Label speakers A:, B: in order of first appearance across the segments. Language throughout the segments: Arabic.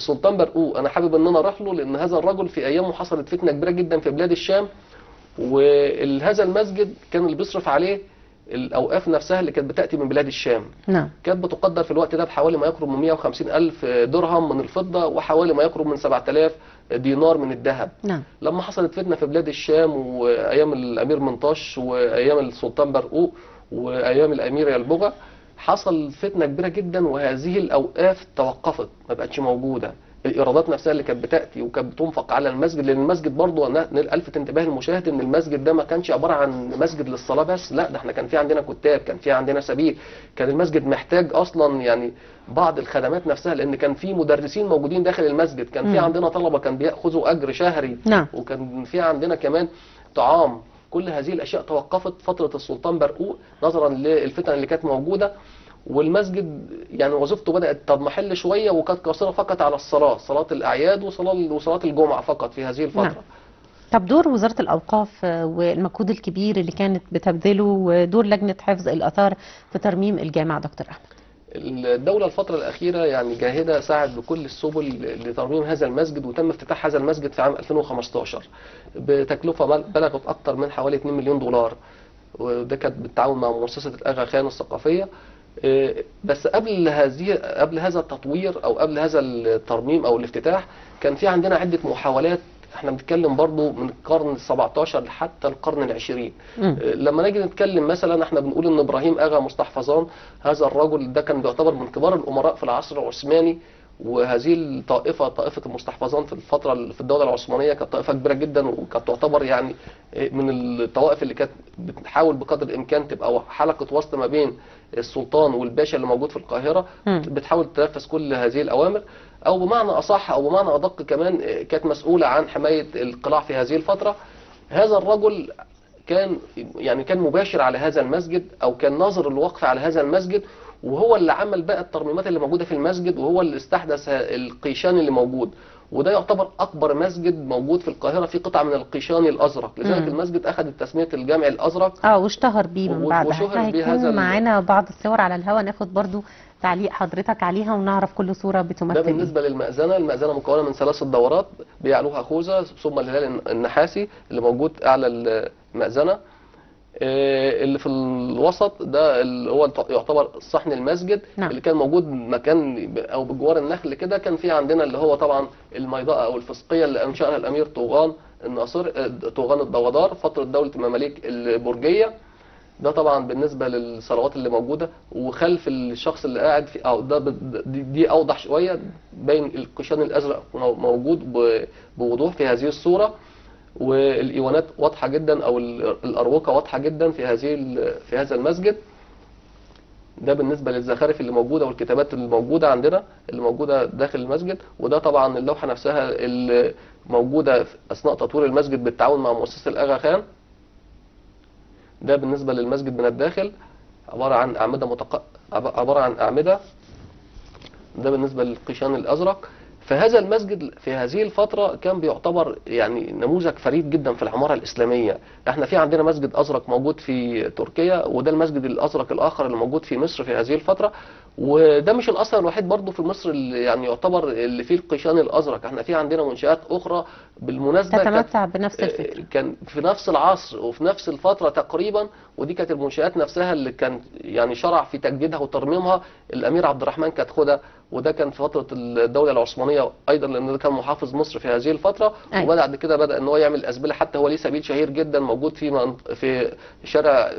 A: السلطان برقوق انا حابب ان انا اروح له، لان هذا الرجل في ايامه حصلت فتنه كبيره جدا في بلاد الشام، وهذا المسجد كان اللي بيصرف عليه الاوقاف نفسها اللي كانت بتاتي من بلاد الشام.
B: نعم.
A: كانت بتقدر في الوقت ده بحوالي ما يقرب من 150 الف درهم من الفضه، وحوالي ما يقرب من 7000 دينار من الذهب.
B: نعم.
A: لما حصلت فتنه في بلاد الشام وايام الامير منطش وايام السلطان برقوق وايام الامير يلبغة، حصل فتنه كبيره جدا، وهذه الاوقاف توقفت، ما بقتش موجوده. الايرادات نفسها اللي كانت بتاتي وكانت بتنفق على المسجد، لان المسجد برضه الفت انتباه المشاهد ان المسجد ده ما كانش عباره عن مسجد للصلاه بس، لا ده احنا كان في عندنا كتاب، كان في عندنا سبيل، كان المسجد محتاج اصلا يعني بعض الخدمات نفسها، لان كان في مدرسين موجودين داخل المسجد، كان في عندنا طلبه كان بياخذوا اجر شهري.
B: نعم.
A: وكان في عندنا كمان طعام. كل هذه الاشياء توقفت فتره السلطان برقوق نظرا للفتن اللي كانت موجوده، والمسجد يعني وظيفته بدأت تضمحل شوية، وكانت قاصرة فقط على الصلاة، صلاة الأعياد وصلاة الجمعة فقط في هذه الفترة.
B: نعم. طب دور وزارة الأوقاف والمجهود الكبير اللي كانت بتبذله، ودور لجنة حفظ الآثار في ترميم الجامع دكتور أحمد؟
A: الدولة الفترة الأخيرة يعني جاهدة سعت بكل السبل لترميم هذا المسجد، وتم افتتاح هذا المسجد في عام 2015 بتكلفة بلغت أكثر من حوالي 2 مليون دولار، وده كانت بالتعاون مع مؤسسة الأغا خان الثقافية. بس قبل هذا التطوير او قبل هذا الترميم او الافتتاح، كان في عندنا عده محاولات. احنا بنتكلم برضو من القرن ال17 حتى القرن ال20. لما نيجي نتكلم مثلا، احنا بنقول ان ابراهيم اغا مستحفظان، هذا الرجل ده كان بيعتبر من كبار الامراء في العصر العثماني، وهذه الطائفه، طائفه المستحفظان في الفتره في الدوله العثمانيه، كانت طائفه كبيره جدا، وكانت تعتبر يعني من الطوائف اللي كانت بتحاول بقدر الامكان تبقى حلقه وصل ما بين السلطان والباشا اللي موجود في القاهره، بتحاول تنفذ كل هذه الاوامر، او بمعنى اصح او بمعنى ادق كمان كانت مسؤوله عن حمايه القلاع في هذه الفتره. هذا الرجل كان مباشر على هذا المسجد، او كان ناظر الوقف على هذا المسجد، وهو اللي عمل بقى الترميمات اللي موجوده في المسجد، وهو اللي استحدث القيشان اللي موجود، وده يعتبر اكبر مسجد موجود في القاهره في قطعه من القيشان الازرق، لذلك المسجد اخذ تسميه الجامع الازرق.
B: واشتهر بيه من بعدها. احنا هيكون معانا بعض الصور على الهواء، ناخد برضو تعليق حضرتك عليها ونعرف كل صوره بتمثل.
A: ده بالنسبه للمأذنه. المأذنه مكونه من 3 دورات بيعلوها خوذه، ثم الهلال النحاسي اللي موجود اعلى المأذنه. اللي في الوسط ده اللي هو يعتبر صحن المسجد.
B: نعم.
A: اللي كان موجود مكان او بجوار النخل كده، كان في عندنا اللي هو طبعا الميضاء او الفسقيه اللي انشاها الامير طوغان الناصر، طوغان الضوادار، فتره دوله المماليك البرجيه. ده طبعا بالنسبه للصلوات اللي موجوده، وخلف الشخص اللي قاعد في دي اوضح شويه، باين القشان الازرق موجود بوضوح في هذه الصوره، والايوانات واضحه جدا، او الاروقه واضحه جدا في هذا المسجد. ده بالنسبه للزخارف اللي موجوده والكتابات اللي موجوده عندنا، اللي موجوده داخل المسجد. وده طبعا اللوحه نفسها اللي موجوده اثناء تطوير المسجد بالتعاون مع مؤسسه الاغا خان. ده بالنسبه للمسجد من الداخل، عباره عن اعمده. ده بالنسبه للقيشان الازرق. فهذا المسجد في هذه الفترة كان بيعتبر يعني نموذج فريد جدا في العمارة الإسلامية. احنا في عندنا مسجد أزرق موجود في تركيا، وده المسجد الأزرق الآخر اللي موجود في مصر في هذه الفترة، وده مش الأثر الوحيد برضه في مصر اللي يعني يعتبر اللي فيه القيشان الأزرق. احنا في عندنا منشآت أخرى بالمناسبة
B: تتمتع بنفس الفكرة،
A: كان في نفس العصر وفي نفس الفترة تقريبا، ودي كانت المنشآت نفسها اللي كان يعني شرع في تجديدها وترميمها الأمير عبد الرحمن كتخدة، وده كان في فترة الدولة العثمانية أيضا، لأن ده كان محافظ مصر في هذه الفترة. وبعد كده بدأ إن هو يعمل أسبلة، حتى هو ليه سبيل شهير جدا موجود في شارع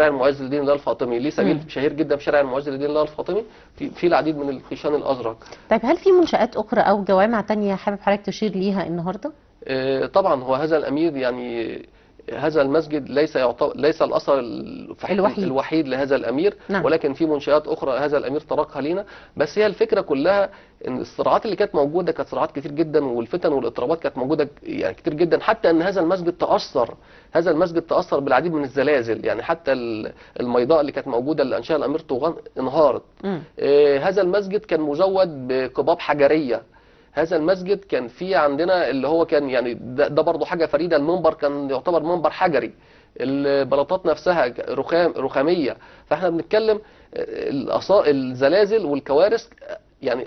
A: المعز لدين الله الفاطمي، ليه سبيل شهير جدا في شارع المعز لدين الله الفاطمي في العديد من القيشان الأزرق.
B: طيب هل في منشآت أخرى أو جوامع تانية حابب حضرتك تشير ليها النهارده؟
A: طبعا هو هذا الأمير يعني هذا المسجد ليس الأثر الوحيد لهذا الأمير.
B: نعم.
A: ولكن في منشآت أخرى هذا الأمير تركها لينا. بس هي الفكرة كلها إن الصراعات اللي كانت موجودة كانت صراعات كتير جدا، والفتن والاضطرابات كانت موجودة يعني كتير جدا، حتى أن هذا المسجد تأثر بالعديد من الزلازل. يعني حتى الميضاء اللي كانت موجودة اللي أنشأها الأمير طوغان انهارت. هذا المسجد كان مزود بقباب حجرية. هذا المسجد كان فيه عندنا اللي هو كان يعني ده برضه حاجة فريدة، المنبر كان يعتبر منبر حجري. البلاطات نفسها رخاميه. فاحنا بنتكلم الزلازل والكوارث يعني